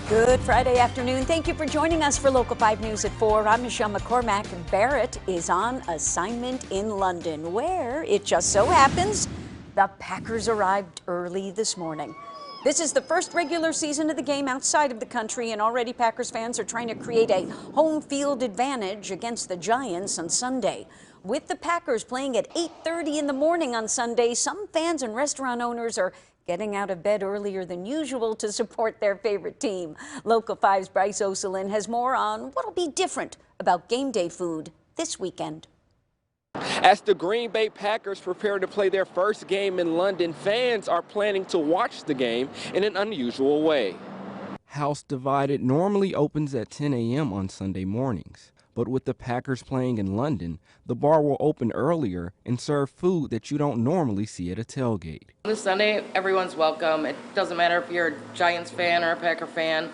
Good Friday afternoon. Thank you for joining us for Local 5 News at 4. I'm Michelle McCormack. Barrett is on assignment in London, where it just so happens the Packers arrived early this morning. This is the first regular season of the game outside of the country, and already Packers fans are trying to create a home field advantage against the Giants on Sunday. With the Packers playing at 8:30 in the morning on Sunday, some fans and restaurant owners are getting out of bed earlier than usual to support their favorite team. Local 5's Bryce Oselin has more on what'll be different about game day food this weekend. As the Green Bay Packers prepare to play their first game in London, fans are planning to watch the game in an unusual way. House Divided normally opens at 10 a.m. on Sunday mornings. But with the Packers playing in London, the bar will open earlier and serve food that you don't normally see at a tailgate. This Sunday, everyone's welcome. It doesn't matter if you're a Giants fan or a Packer fan.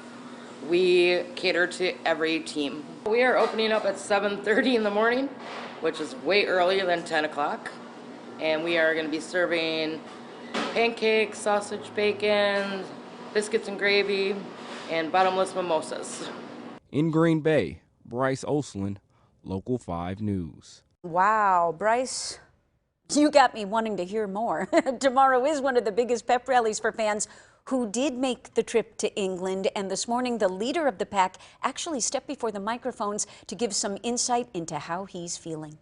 We cater to every team. We are opening up at 7:30 in the morning, which is way earlier than 10 o'clock. And we are going to be serving pancakes, sausage, bacon, biscuits and gravy, and bottomless mimosas. In Green Bay, Bryce Oselin, Local 5 News. Wow, Bryce, you got me wanting to hear more. Tomorrow is one of the biggest pep rallies for fans who did make the trip to England. And this morning, the leader of the pack actually stepped before the microphones to give some insight into how he's feeling.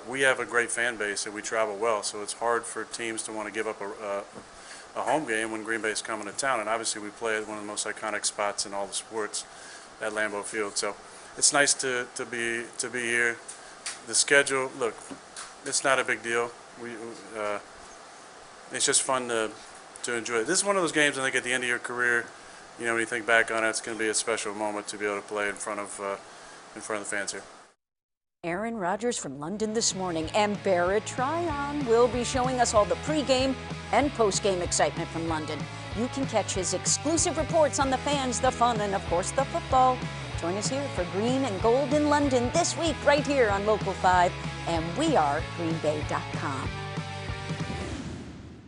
We have a great fan base and we travel well, so it's hard for teams to want to give up a home game when Green Bay is coming to town. And obviously we play at one of the most iconic spots in all the sports, at Lambeau Field. So it's nice to be here. The schedule, look, it's not a big deal. It's just fun to enjoy it. This is one of those games I think at the end of your career, you know, when you think back on it, it's going to be a special moment to be able to play in front of the fans here. Aaron Rodgers from London this morning, and Barrett Tryon will be showing us all the pregame and postgame excitement from London. You can catch his exclusive reports on the fans, the fun, and of course the football. Join us here for Green and Gold in London this week right here on Local 5, and we are greenbay.com.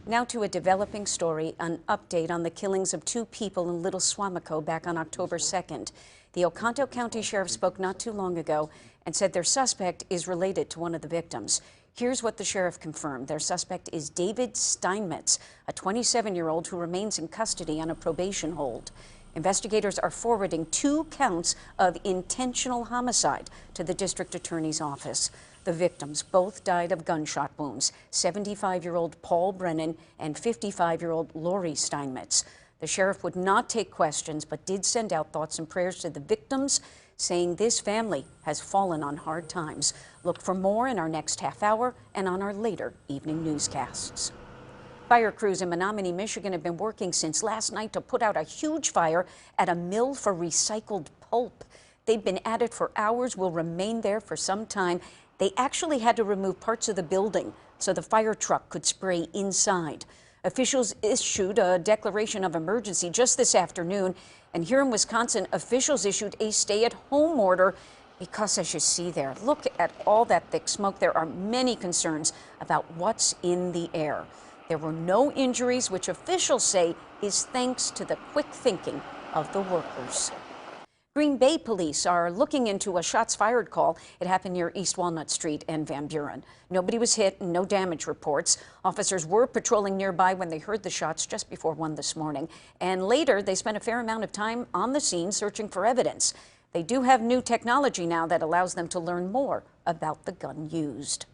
Now to a developing story, an update on the killings of 2 people in Little Suamico back on October 2nd. The Oconto County Sheriff spoke not too long ago and said their suspect is related to one of the victims. Here's what the sheriff confirmed. Their suspect is David Steinmetz, a 27-year-old who remains in custody on a probation hold. Investigators are forwarding 2 counts of intentional homicide to the district attorney's office. The victims both died of gunshot wounds, 75-year-old Paul Brennan and 55-year-old Lori Steinmetz. The sheriff would not take questions, but did send out thoughts and prayers to the victims, saying this family has fallen on hard times. Look for more in our next half hour and on our later evening newscasts. Fire crews in Menominee, Michigan have been working since last night to put out a huge fire at a mill for recycled pulp. They've been at it for hours, will remain there for some time. They actually had to remove parts of the building so the fire truck could spray inside. Officials issued a declaration of emergency just this afternoon. And here in Wisconsin, officials issued a stay-at-home order because, as you see there, look at all that thick smoke. There are many concerns about what's in the air. There were no injuries, which officials say is thanks to the quick thinking of the workers. Green Bay police are looking into a shots fired call. It happened near East Walnut Street and Van Buren. Nobody was hit and no damage reports. Officers were patrolling nearby when they heard the shots just before 1 this morning. And later, they spent a fair amount of time on the scene searching for evidence. They do have new technology now that allows them to learn more about the gun used.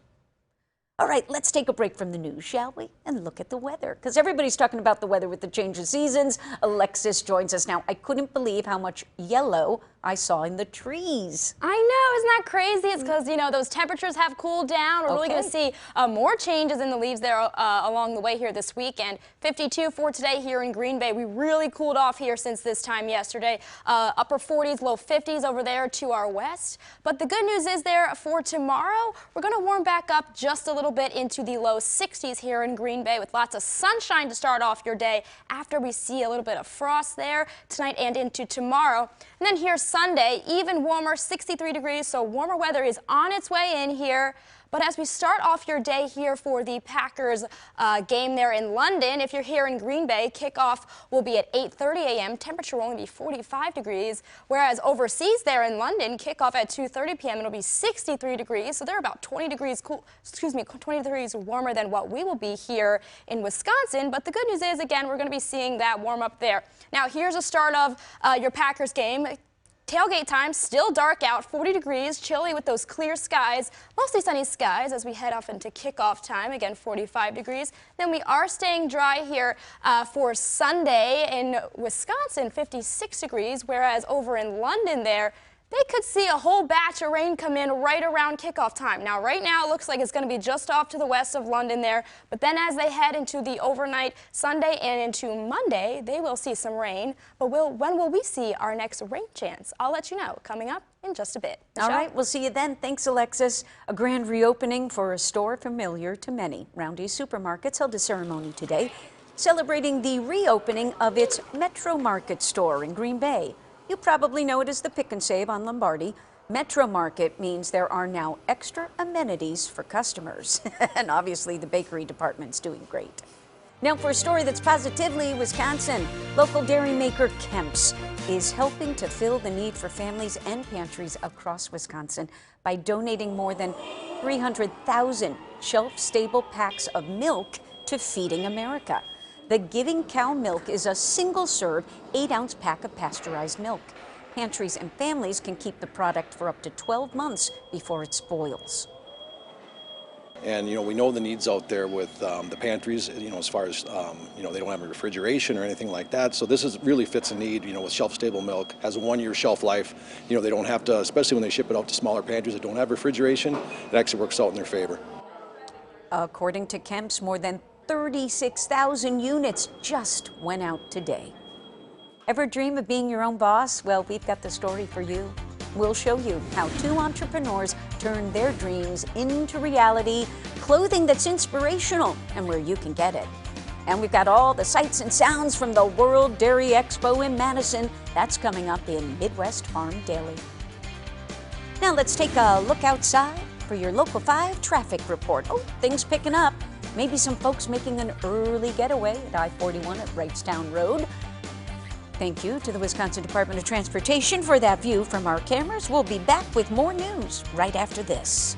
All right, let's take a break from the news, shall we? And look at the weather, because everybody's talking about the weather with the change of seasons. Alexis joins us now. I couldn't believe how much yellow I saw in the trees. I know, isn't that crazy? It's because, you know, those temperatures have cooled down. We're really going to see more changes in the leaves there along the way here this weekend. 52 for today here in Green Bay. We really cooled off here since this time yesterday. Upper 40s, low 50s over there to our west. But the good news is there for tomorrow, we're going to warm back up just a little bit into the low 60s here in Green Bay with lots of sunshine to start off your day after we see a little bit of frost there tonight and into tomorrow. And then here's Sunday, even warmer, 63 degrees, so warmer weather is on its way in here. But as we start off your day here for the Packers game there in London, if you're here in Green Bay, kickoff will be at 8:30 a.m. Temperature will only be 45 degrees, whereas overseas there in London, kickoff at 2:30 p.m. It'll be 63 degrees, so they're about 20 degrees 20 degrees warmer than what we will be here in Wisconsin. But the good news is, again, we're going to be seeing that warm up there. Now, here's a start of your Packers game. Tailgate time, still dark out, 40 degrees, chilly with those clear skies, mostly sunny skies as we head off into kickoff time, again 45 degrees. Then we are staying dry here for Sunday in Wisconsin, 56 degrees, whereas over in London there, they could see a whole batch of rain come in right around kickoff time. Now, right now, it looks like it's going to be just off to the west of London there, but then as they head into the overnight Sunday and into Monday, they will see some rain. But when will we see our next rain chance? I'll let you know coming up in just a bit. All right, we'll see you then. Thanks, Alexis. A grand reopening for a store familiar to many. Roundy's Supermarkets held a ceremony today celebrating the reopening of its Metro Market store in Green Bay. You probably know it as the Pick and Save on Lombardi. Metro Market means there are now extra amenities for customers. And obviously the bakery department's doing great. Now for a story that's positively Wisconsin, local dairy maker Kemp's is helping to fill the need for families and pantries across Wisconsin by donating more than 300,000 shelf-stable packs of milk to Feeding America. The Giving Cow milk is a single-serve 8-ounce pack of pasteurized milk. Pantries and families can keep the product for up to 12 months before it spoils. And, we know the needs out there with the pantries, as far as, they don't have a refrigeration or anything like that. So this really fits a need, with shelf-stable milk, has a 1-year shelf life. They don't have to, especially when they ship it out to smaller pantries that don't have refrigeration, it actually works out in their favor. According to Kemp's, more than 36,000 units just went out today. Ever dream of being your own boss? Well, we've got the story for you. We'll show you how 2 entrepreneurs turn their dreams into reality, clothing that's inspirational, and where you can get it. And we've got all the sights and sounds from the World Dairy Expo in Madison. That's coming up in Midwest Farm Daily. Now let's take a look outside for your Local 5 traffic report. Oh, things picking up. Maybe some folks making an early getaway at I-41 at Wrightstown Road. Thank you to the Wisconsin Department of Transportation for that view from our cameras. We'll be back with more news right after this.